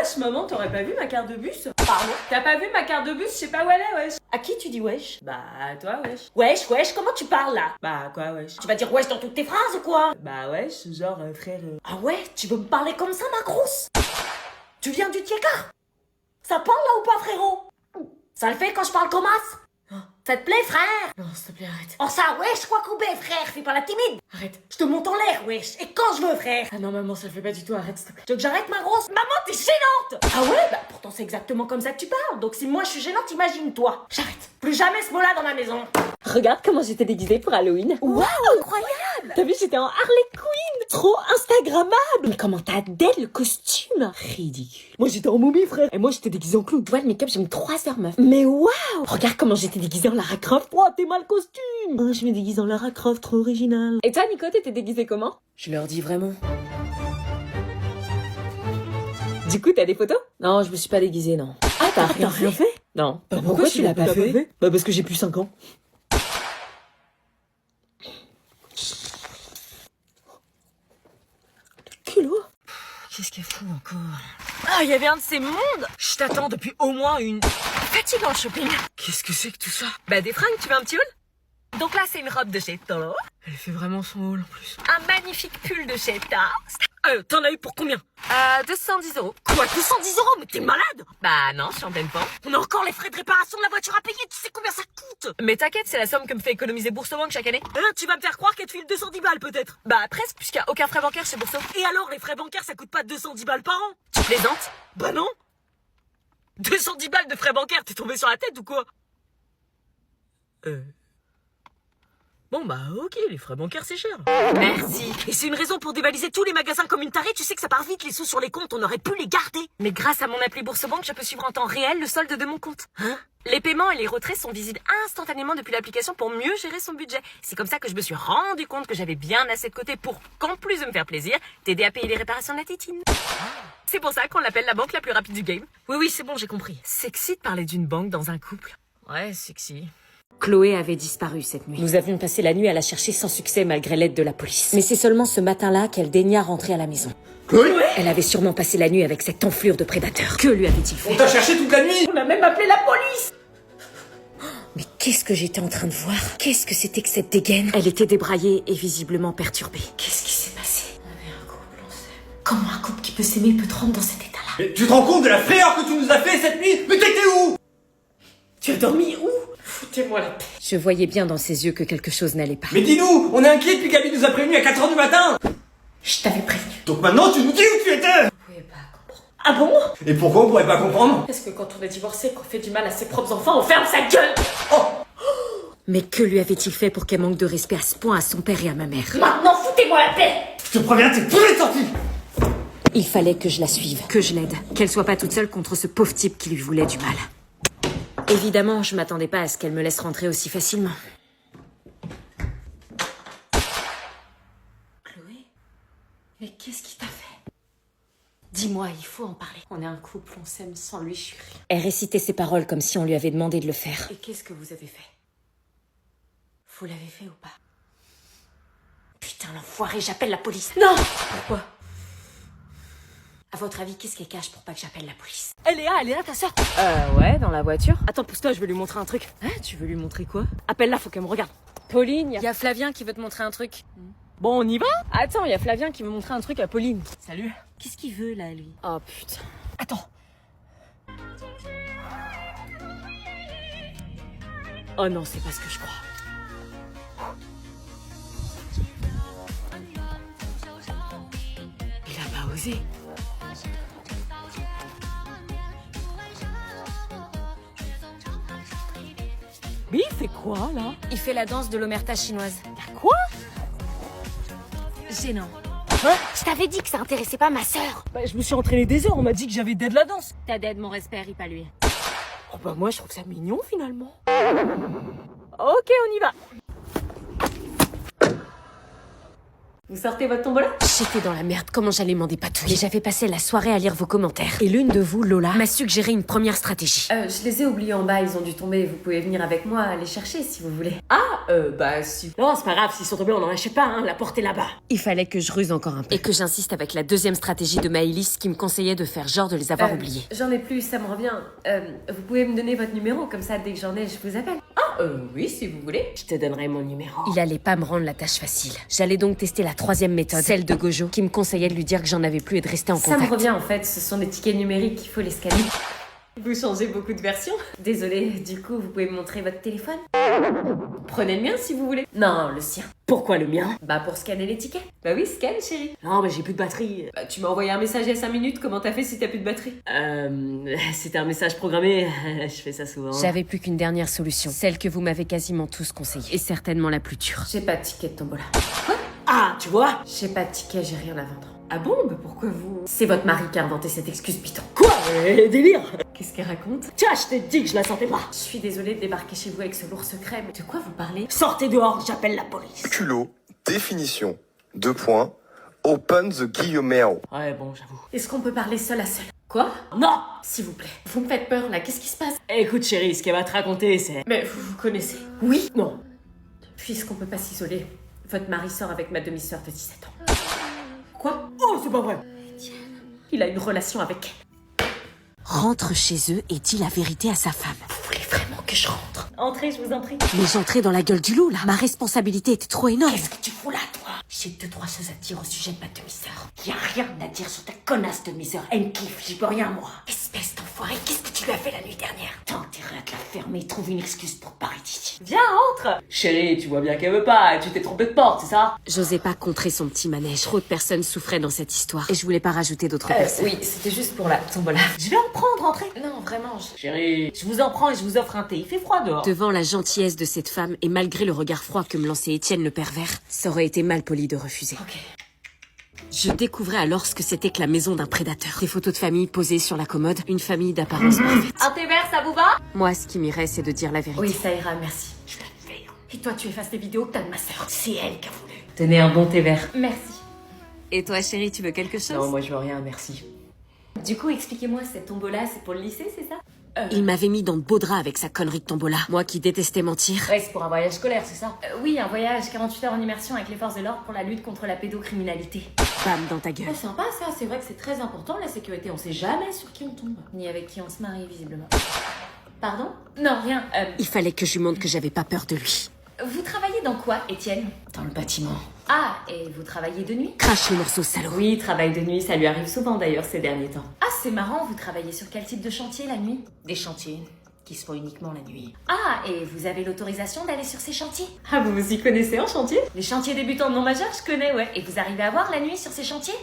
Wesh, maman, t'aurais pas vu ma carte de bus? Pardon? T'as pas vu ma carte de bus? Je sais pas où elle est, wesh. À qui tu dis wesh? Bah, à toi, wesh. Wesh, comment tu parles là? Bah, quoi, wesh? Tu vas dire wesh dans toutes tes phrases ou quoi? Bah, wesh, genre, frère. Ah ouais, tu veux me parler comme ça, ma grosse? Tu viens du Tiekar? Ça parle là ou pas, frérot? Ça le fait quand je parle comme as? Ça te plaît, frère? Non, s'il te plaît, arrête. Oh ça, wesh, quoi couper, frère, fais pas la timide. Arrête. Je te monte en l'air, wesh, et quand je veux, frère. Ah non, maman, ça le fait pas du tout, arrête, s'il te plaît. Tu veux que j'arrête, ma grosse? Maman, t'es gênante. Ah ouais? Bah pourtant c'est exactement comme ça que tu parles, donc si moi je suis gênante, imagine-toi. J'arrête. Plus jamais ce mot-là dans ma maison. Regarde comment j'étais déguisée pour Halloween. Waouh, incroyable. T'as vu, j'étais en Harley Quinn. Trop Instagrammable. Mais comment t'as dès le costume? Ridicule. Moi, j'étais en momie, frère. Et moi, j'étais déguisée en clown. Tu vois, le make-up, j'ai mis 3 heures, meuf. Mais waouh. Regarde comment j'étais déguisée en Lara Croft. Oh, t'es mal costume. Oh, je me déguise en Lara Croft, trop original. Et toi, Nico, t'étais déguisée comment? Je leur dis vraiment. Du coup, t'as des photos? Non, je me suis pas déguisée, non. Ah, t'as rien fait? Non. Bah, pourquoi tu l'as pas fait? Bah, parce que j'ai plus 5 ans. Culot. Qu'est-ce qu'elle fout encore? Ah, il y avait un de ces mondes. Je t'attends depuis au moins une... Fatigant shopping. Qu'est-ce que c'est que tout ça? Bah, des fringues, tu veux un petit haul? Donc là, c'est une robe de chez Tolo. Elle fait vraiment son haul en plus. Un magnifique pull de chez Tars. T'en as eu pour combien? 210 €. Quoi, 210 €? Mais t'es malade? Bah non, je suis en pleine forme. On a encore les frais de réparation de la voiture à payer, tu sais combien ça coûte? Mais t'inquiète, c'est la somme que me fait économiser Boursorama chaque année. Hein, tu vas me faire croire qu'elle te file 210 balles peut-être? Bah presque, puisqu'il n'y a aucun frais bancaire chez Bourso. Et alors, les frais bancaires, ça coûte pas 210 balles par an? Tu plaisantes? Bah non. 210 balles de frais bancaires, t'es tombé sur la tête ou quoi? Bon bah ok, les frais bancaires c'est cher. Merci. Et c'est une raison pour dévaliser tous les magasins comme une tarée, tu sais que ça part vite les sous sur les comptes, on aurait pu les garder. Mais grâce à mon appli Boursobank, je peux suivre en temps réel le solde de mon compte. Hein? Les paiements et les retraits sont visibles instantanément depuis l'application pour mieux gérer son budget. C'est comme ça que je me suis rendu compte que j'avais bien assez de côté pour, qu'en plus de me faire plaisir, t'aider à payer les réparations de la tétine. C'est pour ça qu'on l'appelle la banque la plus rapide du game. Oui, c'est bon, j'ai compris. Sexy de parler d'une banque dans un couple. Ouais, sexy. Chloé avait disparu cette nuit. Nous avions passé la nuit à la chercher sans succès malgré l'aide de la police. Mais c'est seulement ce matin-là qu'elle daigna rentrer à la maison. Chloé, Elle avait sûrement passé la nuit avec cette enflure de prédateur. Que lui avait-il fait? on t'a cherché toute la nuit. On a même appelé la police. Mais qu'est-ce que j'étais en train de voir? Qu'est-ce que c'était que cette dégaine? Elle était débraillée et visiblement perturbée. Qu'est-ce qui s'est passé? On avait un couple, on s'aime. Comment un couple qui peut s'aimer peut te rendre dans cet état-là? Mais tu te rends compte de la frayeur que tu nous as fait cette nuit? Mais t'étais où? Tu as dormi où? Foutez-moi la paix. Je voyais bien dans ses yeux que quelque chose n'allait pas. Mais dis-nous, on est inquiets depuis qu'Abby nous a prévenus à 4 h du matin. Je t'avais prévenu. Donc maintenant tu nous dis où tu étais. Vous pouvez pas comprendre. Ah bon? Et pourquoi on pourrait pas comprendre? Est-ce que quand on est divorcé, qu'on fait du mal à ses propres enfants, on ferme sa gueule? Mais que lui avait-il fait pour qu'elle manque de respect à ce point à son père et à ma mère? Maintenant, foutez-moi la paix. Je te préviens, t'es plus sorti. Il fallait que je la suive, que je l'aide, qu'elle soit pas toute seule contre ce pauvre type qui lui voulait du mal. Évidemment, je m'attendais pas à ce qu'elle me laisse rentrer aussi facilement. Chloé? Mais qu'est-ce qui t'a fait? Dis-moi, il faut en parler. On est un couple, on s'aime sans lui, je suis rien. Elle récitait ses paroles comme si on lui avait demandé de le faire. Et qu'est-ce que vous avez fait? Vous l'avez fait ou pas? Putain, l'enfoiré, j'appelle la police. Non! Pourquoi? À votre avis, qu'est-ce qu'elle cache pour pas que j'appelle la police? Elle est là, ta soeur. Ouais, dans la voiture. Attends, pousse-toi, je vais lui montrer un truc. Hein, tu veux lui montrer quoi? Appelle-la, faut qu'elle me regarde. Pauline, y a Flavien qui veut te montrer un truc. Bon, on y va? Attends, y a Flavien qui veut montrer un truc à Pauline. Salut. Qu'est-ce qu'il veut, là, lui? Oh putain. Attends. Oh non, c'est pas ce que je crois. Il a pas osé. Mais il fait quoi, là? Il fait la danse de l'omerta chinoise. Quoi? Gênant. Je t'avais dit que ça intéressait pas ma sœur. Bah, je me suis entraîné des heures, on m'a dit que j'avais d'aide la danse. T'as d'aide, mon respect, rit pas lui. Oh bah moi, je trouve ça mignon, finalement. Ok, on y va. Vous sortez votre tombola? J'étais dans la merde, comment j'allais m'en dépatouiller. J'avais passé la soirée à lire vos commentaires. Et l'une de vous, Lola, m'a suggéré une première stratégie. Je les ai oubliés en bas, ils ont dû tomber. Vous pouvez venir avec moi les chercher si vous voulez. Bah si. Non, c'est pas grave, s'ils sont tombés, on en achète pas, hein, la porte est là-bas. Il fallait que je ruse encore un peu. Et que j'insiste avec la deuxième stratégie de Maëlys qui me conseillait de faire genre de les avoir oubliés. J'en ai plus, ça me revient. Vous pouvez me donner votre numéro, comme ça dès que j'en ai, je vous appelle. Oui, si vous voulez. Je te donnerai mon numéro. Il allait pas me rendre la tâche facile. J'allais donc tester la troisième méthode, celle de Gojo, qui me conseillait de lui dire que j'en avais plus et de rester en Ça contact. me revient en fait, ce sont des tickets numériques, il faut les scanner. Vous changez beaucoup de versions? Désolée, du coup, vous pouvez me montrer votre téléphone? Prenez le mien si vous voulez. Non, le sien. Pourquoi le mien? Bah pour scanner les tickets. Bah oui, scanne chérie. Non, mais j'ai plus de batterie. Bah, tu m'as envoyé un message il y a 5 minutes, comment t'as fait si t'as plus de batterie? C'était un message programmé, je fais ça souvent. J'avais plus qu'une dernière solution, celle que vous m'avez quasiment tous conseillée, et certainement la plus dure. J'ai pas de ticket de tombola. Ah, tu vois? J'ai pas de ticket, j'ai rien à vendre. Ah bon? Bah pourquoi vous... C'est votre mari qui a inventé cette excuse, Python. Quoi? Délire! Qu'est-ce qu'elle raconte? Tiens, je t'ai dit que je la sentais pas. Je suis désolée de débarquer chez vous avec ce lourd secret, mais de quoi vous parlez? Sortez dehors, j'appelle la police. Culot, définition, 2 points, open the guillemot. Ouais, bon, j'avoue. Est-ce qu'on peut parler seul à seul? Quoi? Non! S'il vous plaît. Vous me faites peur là, qu'est-ce qui se passe? Écoute chérie, ce qu'elle va te raconter, c'est... Mais vous connaissez? Oui? Non. Puisqu'on peut pas s'isoler, votre mari sort avec ma demi-sœur de 17 ans. Quoi? Oh, c'est pas vrai! Il a une relation avec elle. Rentre chez eux et dis la vérité à sa femme. Vous voulez vraiment que je rentre? Entrez, je vous en prie. Mais j'entrais dans la gueule du loup, là. Ma responsabilité était trop énorme. Qu'est-ce que tu fous là, toi? J'ai 2-3 choses à dire au sujet de ma demi-sœur. Y a rien à dire sur ta connasse demi-sœur. Elle me kiffe, j'y peux rien, moi. Espèce d'enfoiré, qu'est-ce que tu lui as fait la nuit dernière? T'as intérêt à te la fermer, trouve une excuse pour parler d'ici. Viens, entre! Chérie, tu vois bien qu'elle veut pas, tu t'es trompé de porte, c'est ça? J'osais pas contrer son petit manège. Trop de personnes souffraient dans cette histoire. Et je voulais pas rajouter d'autres personnes. Oui, c'était juste pour la tombola. Je vais en prendre, entrez! Non, vraiment, Chérie, je vous en prends et je vous offre un thé, il fait froid dehors. Devant la gentillesse de cette femme, et malgré le regard froid que me lançait Étienne le pervers, ça aurait été mal poli de refuser. Ok. Je découvrais alors ce que c'était que la maison d'un prédateur. Des photos de famille posées sur la commode, une famille d'apparence parfaite. Un thé vert, ça vous va? Moi, ce qui m'irait, c'est de dire la vérité. Oui, ça ira, merci. Je vais le faire. Et toi, tu effaces les vidéos que t'as de ma sœur. C'est elle qui a voulu. Tenez un bon thé vert. Merci. Et toi, chérie, tu veux quelque chose? Non, moi je veux rien, merci. Du coup, expliquez-moi, cette tombola, c'est pour le lycée, c'est ça? Il m'avait mis dans de beaux draps avec sa connerie de tombola. Moi qui détestais mentir. Ouais, c'est pour un voyage scolaire, c'est ça? Oui, un voyage 48 heures en immersion avec les forces de l'ordre pour la lutte contre la pédocriminalité. Bam dans ta gueule. Oh, sympa ça, c'est vrai que c'est très important la sécurité, on sait jamais sur qui on tombe. Ni avec qui on se marie, visiblement. Pardon? Non, rien. Il fallait que je lui montre que j'avais pas peur de lui. Vous travaillez dans quoi, Étienne? Dans le bâtiment. Ah, et vous travaillez de nuit? Crache le morceau, salaud. Oui, travail de nuit, ça lui arrive souvent d'ailleurs ces derniers temps. Ah, c'est marrant, vous travaillez sur quel type de chantier la nuit? Des chantiers qui se font uniquement la nuit. Ah, et vous avez l'autorisation d'aller sur ces chantiers? Ah, vous vous y connaissez en chantier? Les chantiers débutants non majeurs, je connais, ouais. Et vous arrivez à voir la nuit sur ces chantiers?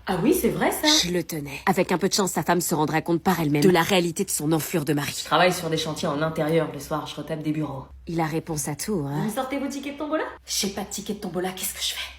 Ah oui, c'est vrai ça. Je le tenais. Avec un peu de chance, sa femme se rendra compte par elle-même de la réalité de son enflure de mari. Je travaille sur des chantiers en intérieur le soir, je retape des bureaux. Il a réponse à tout, hein. Vous sortez vos tickets de tombola? J'ai pas de ticket de tombola, qu'est-ce que je fais?